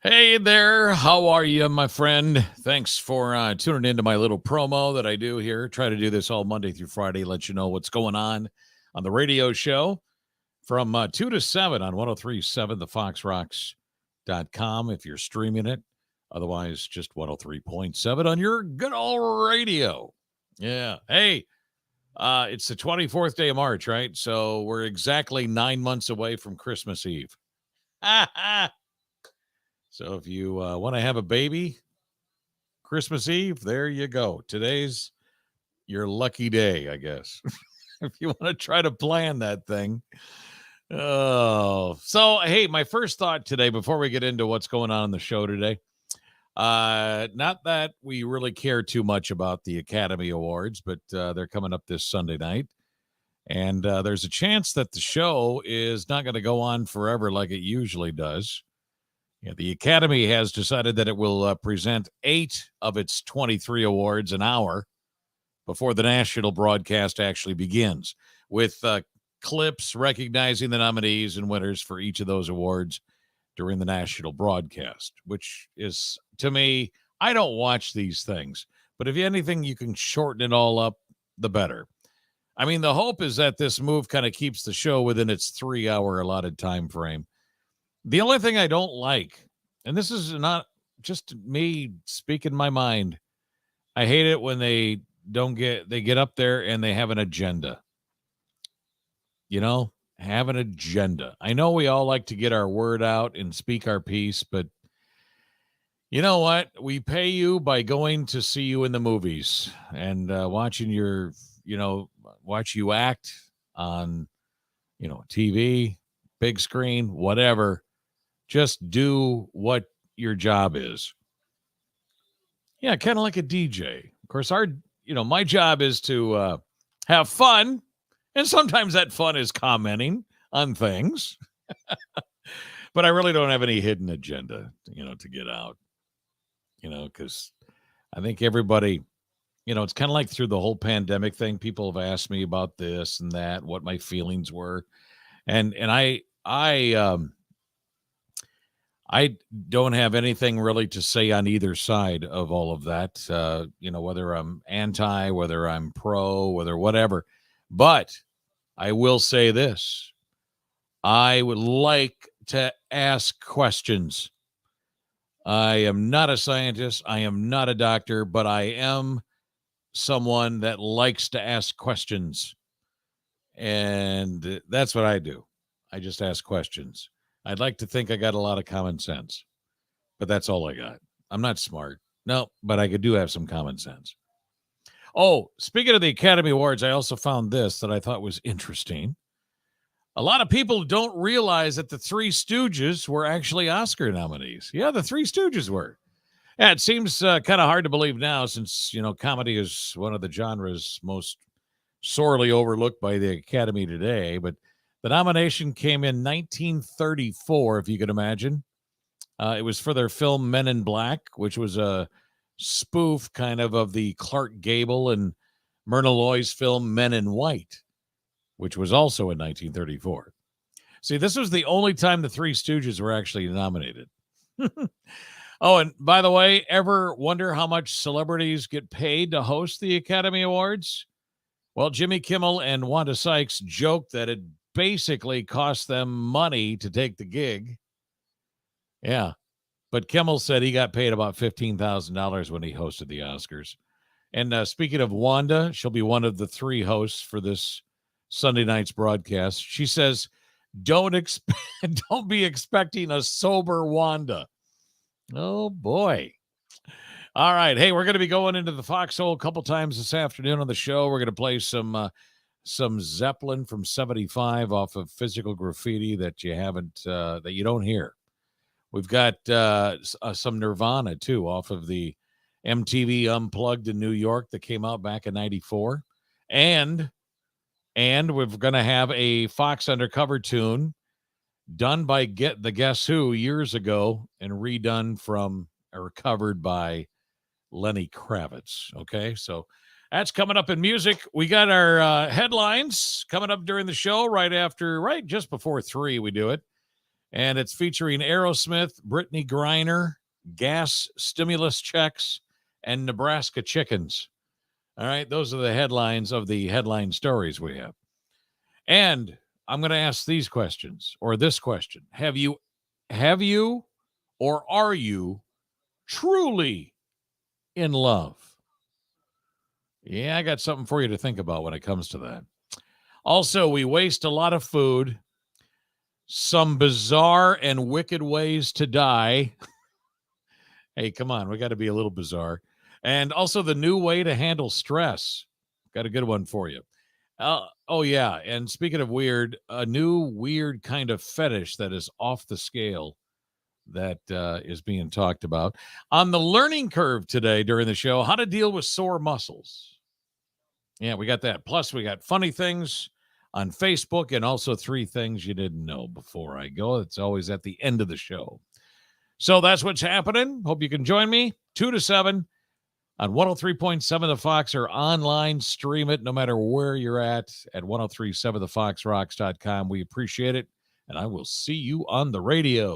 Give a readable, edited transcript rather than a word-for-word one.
Hey there, how are you, my friend? Thanks for tuning into my little promo that I do here. Try to do this all Monday through Friday, let you know what's going on the radio show from 2 to 7 on 1037 thefoxrocks.com if you're streaming it. Otherwise, just 103.7 on your good old radio. Yeah. Hey, it's the 24th day of March, right? So we're exactly 9 months away from Christmas Eve. So if you want to have a baby, Christmas Eve, there you go. Today's your lucky day, I guess. If you want to try to plan that thing. Oh, so hey, my first thought today before we get into what's going on in the show today. Not that we really care too much about the Academy Awards, but they're coming up this Sunday night. And there's a chance that the show is not going to go on forever like it usually does. Yeah, the Academy has decided that it will present 8 of its 23 awards an hour before the national broadcast actually begins, with clips recognizing the nominees and winners for each of those awards during the national broadcast, which is, to me, I don't watch these things, but if anything, you can shorten it all up, the better. I mean, the hope is that this move kind of keeps the show within its 3-hour allotted time frame. The only thing I don't like, and this is not just me speaking my mind, I hate it when they get up there and they have an agenda. Have an agenda. I know we all like to get our word out and speak our piece, but you know what? We pay you by going to see you in the movies and watching watch you act on, TV, big screen, whatever. Just do what your job is. Yeah, kind of like a DJ. Of course, my job is to have fun. And sometimes that fun is commenting on things. But I really don't have any hidden agenda, to get out. Because I think everybody, it's kind of like through the whole pandemic thing, people have asked me about this and that, what my feelings were. And I don't have anything really to say on either side of all of that, whether I'm anti, whether I'm pro, whether whatever. But I will say this. I would like to ask questions. I am not a scientist. I am not a doctor, but I am someone that likes to ask questions. And that's what I do. I just ask questions. I'd like to think I got a lot of common sense, but that's all I got. I'm not smart. No, but I do have some common sense. Oh, speaking of the Academy Awards, I also found this that I thought was interesting. A lot of people don't realize that the Three Stooges were actually Oscar nominees. Yeah, the Three Stooges were. Yeah, it seems kind of hard to believe now since, comedy is one of the genres most sorely overlooked by the Academy today, but the nomination came in 1934, if you could imagine. It was for their film Men in Black, which was a spoof kind of the Clark Gable and Myrna Loy's film Men in White, which was also in 1934. See, this was the only time the Three Stooges were actually nominated. Oh, and by the way, ever wonder how much celebrities get paid to host the Academy Awards? Well, Jimmy Kimmel and Wanda Sykes joked that it basically cost them money to take the gig. Yeah. But Kimmel said he got paid about $15,000 when he hosted the Oscars. And speaking of Wanda, she'll be one of the 3 hosts for this Sunday night's broadcast. She says, don't be expecting a sober Wanda. Oh, boy. All right. Hey, we're going to be going into the Foxhole a couple times this afternoon on the show. We're going to play some Zeppelin from 75 off of Physical Graffiti that you don't hear. We've got some Nirvana, too, off of the MTV Unplugged in New York that came out back in 94. And we're going to have a Fox Undercover tune done by the Guess Who years ago and redone or covered by Lenny Kravitz. Okay, so that's coming up in music. We got our headlines coming up during the show right just before 3 we do it. And it's featuring Aerosmith, Brittany Griner, gas stimulus checks, and Nebraska chickens. All right, those are the headlines of the headline stories we have. And I'm going to ask these questions, or this question. Have you or are you truly in love? Yeah, I got something for you to think about when it comes to that. Also, we waste a lot of food. Some bizarre and wicked ways to die. Hey, come on, we got to be a little bizarre. And also the new way to handle stress. Got a good one for you. Oh, yeah. And speaking of weird, a new weird kind of fetish that is off the scale that is being talked about. On the learning curve today during the show, how to deal with sore muscles. Yeah, we got that. Plus, we got funny things on Facebook and also 3 things you didn't know before I go. It's always at the end of the show. So that's what's happening. Hope you can join me 2 to 7 on 103.7 The Fox or online. Stream it no matter where you're at 1037thefoxrocks.com. We appreciate it, and I will see you on the radio.